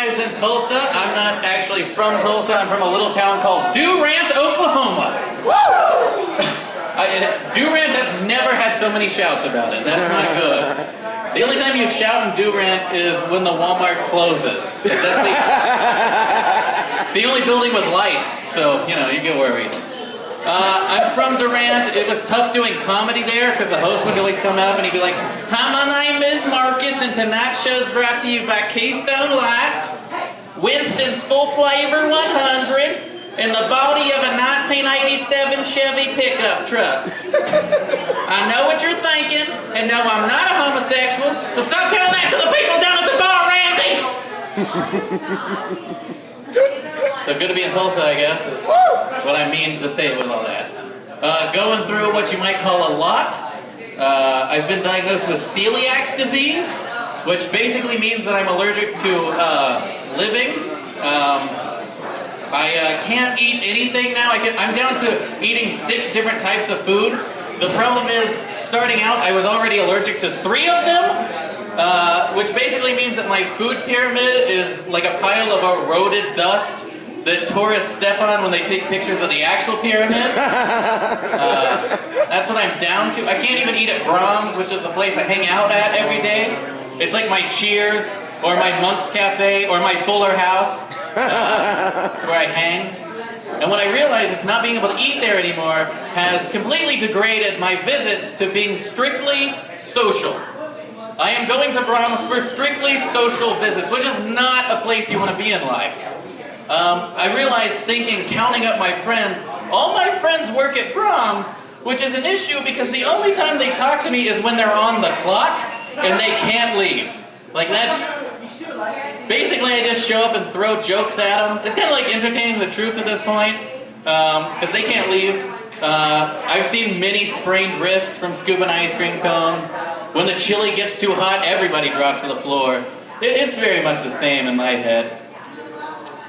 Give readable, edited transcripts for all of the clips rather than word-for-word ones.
guys in Tulsa. I'm not actually from Tulsa. I'm from a little town called Durant, Oklahoma. Durant has never had so many shouts about it. That's not good. The only time you shout in Durant is when the Walmart closes. 'Cause it's the only building with lights, so, you know, you get worried. I'm from Durant. It was tough doing comedy there because the host would always come up and he'd be like, "Hi, my name is Marcus, and tonight's show's brought to you by Keystone Light, Winston's Full Flavor 100, and the body of a 1987 Chevy pickup truck. I know what you're thinking, and no, I'm not a homosexual, so stop telling that to the people down at the bar, Randy!" So good to be in Tulsa, I guess, is what I mean to say with all that. Going through what you might call a lot. I've been diagnosed with celiac disease, which basically means that I'm allergic to living. I can't eat anything now. I'm down to eating 6 different types of food. The problem is, starting out, I was already allergic to 3 of them, which basically means that my food pyramid is like a pile of eroded dust that tourists step on when they take pictures of the actual pyramid. That's what I'm down to. I can't even eat at Brahms, which is the place I hang out at every day. It's like my Cheers, or my Monk's Cafe, or my Fuller House. That's where I hang. And what I realize is not being able to eat there anymore has completely degraded my visits to being strictly social. I am going to Brahms for strictly social visits, which is not a place you want to be in life. I realized counting up my friends, all my friends work at Brahms, which is an issue because the only time they talk to me is when they're on the clock and they can't leave. Like basically I just show up and throw jokes at them. It's kind of like entertaining the troops at this point, because they can't leave. I've seen many sprained wrists from scooping ice cream cones. When the chili gets too hot, everybody drops to the floor. It's very much the same in my head.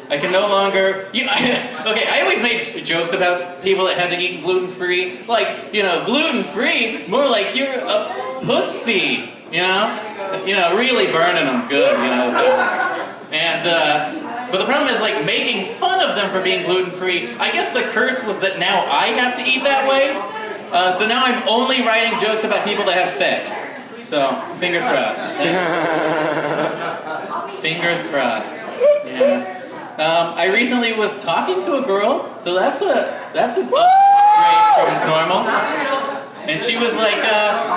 I can no longer... okay, I always made jokes about people that had to eat gluten-free. Like, gluten-free, more like you're a pussy, really burning them good, but the problem is, making fun of them for being gluten-free. I guess the curse was that now I have to eat that way. So now I'm only writing jokes about people that have sex. So, fingers crossed. Fingers crossed. Yeah. I recently was talking to a girl, so that's an upgrade from normal. And she was like,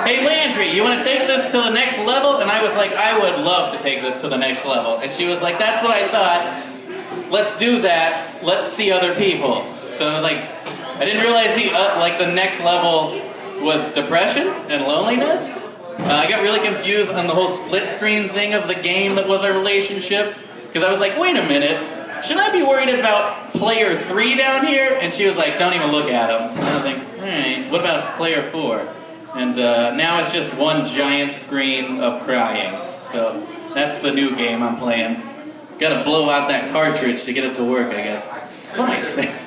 "Hey Landry, you want to take this to the next level?" And I was like, "I would love to take this to the next level." And she was like, "That's what I thought. Let's do that. Let's see other people." So I didn't realize the next level was depression and loneliness. I got really confused on the whole split screen thing of the game that was our relationship, because I was like, wait a minute. Shouldn't I be worried about player 3 down here? And she was like, don't even look at him. And I was like, alright, what about player 4? And now it's just one giant screen of crying. So that's the new game I'm playing. Gotta blow out that cartridge to get it to work, I guess.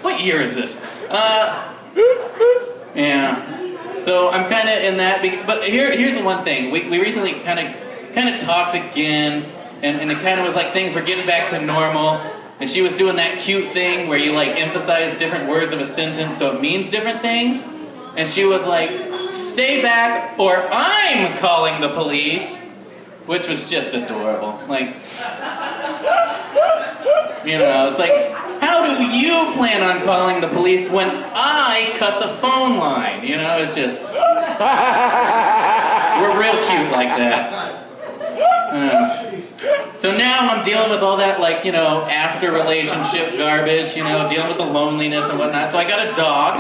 What year is this? Yeah. So I'm kind of in that, but here's the one thing. We recently kind of talked again, and it kind of was like things were getting back to normal. And she was doing that cute thing where you emphasize different words of a sentence so it means different things. And she was like, "Stay back or I'm calling the police," which was just adorable. It's like, how do you plan on calling the police when I cut the phone line? It's just, we're real cute like that. So now I'm dealing with all that, after relationship garbage, dealing with the loneliness and whatnot. So I got a dog,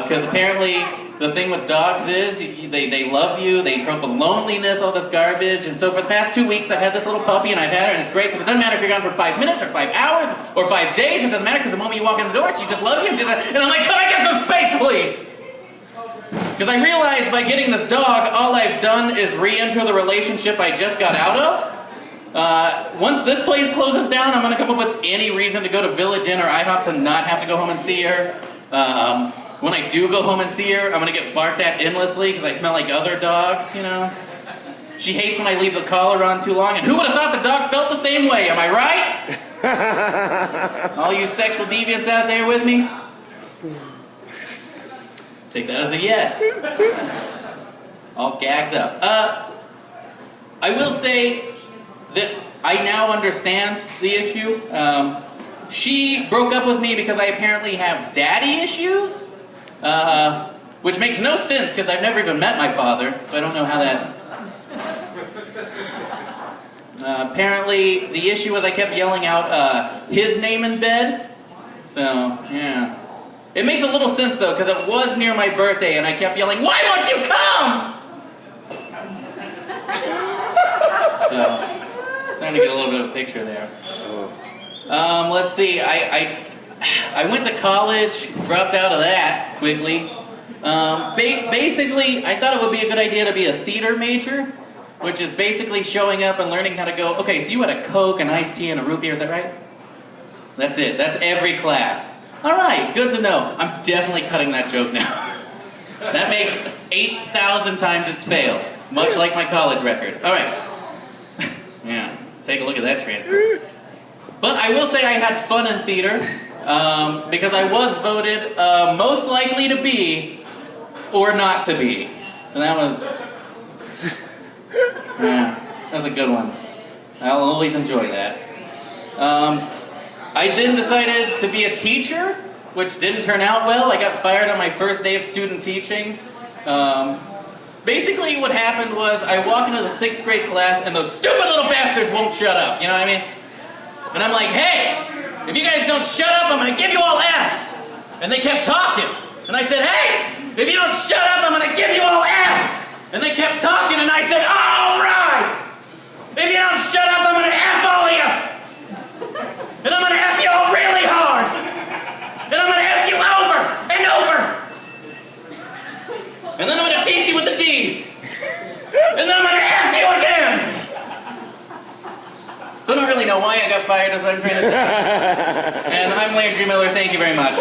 because apparently the thing with dogs is they love you, they help with loneliness, all this garbage. And so for the past 2 weeks I've had this little puppy, and I've had her, and it's great because it doesn't matter if you're gone for 5 minutes or 5 hours or 5 days. It doesn't matter because the moment you walk in the door, she just loves you. And I'm like, can I get some space, please? Because I realized by getting this dog, all I've done is re-enter the relationship I just got out of. Once this place closes down, I'm going to come up with any reason to go to Village Inn or IHOP to not have to go home and see her. When I do go home and see her, I'm going to get barked at endlessly because I smell like other dogs, She hates when I leave the collar on too long, and who would have thought the dog felt the same way, am I right? All you sexual deviants out there with me? Take that as a yes. All gagged up. I will say that I now understand the issue. She broke up with me because I apparently have daddy issues, which makes no sense because I've never even met my father, so I don't know how that... Apparently, the issue was I kept yelling out his name in bed, so, yeah. It makes a little sense, though, because it was near my birthday, and I kept yelling, "Why won't you come?" So, starting to get a little bit of a picture there. Let's see, I went to college, dropped out of that quickly. Basically, I thought it would be a good idea to be a theater major, which is basically showing up and learning how to go, okay, so you had a Coke, an iced tea, and a root beer, is that right? That's it, that's every class. Alright, good to know. I'm definitely cutting that joke now. That makes 8,000 times it's failed, much like my college record. Alright. Yeah, take a look at that transcript. But I will say I had fun in theater, because I was voted most likely to be, or not to be. So that was... Yeah, that was a good one. I'll always enjoy that. I then decided to be a teacher, which didn't turn out well. I got fired on my first day of student teaching. Basically what happened was I walk into the 6th grade class and those stupid little bastards won't shut up, you know what I mean? And I'm like, hey, if you guys don't shut up, I'm gonna give you all F's. And they kept talking. And I said, hey, if you don't shut up, I'm gonna give you all F's. And they kept talking and I said, all right. If you don't shut up, I'm gonna F all of you. And I'm gonna F you all really hard. And I'm gonna F you over and over. And then I'm gonna tease you with the D. And then I'm gonna F you again. So I don't really know why I got fired, is what I'm trying to say. And I'm Landry Miller, thank you very much.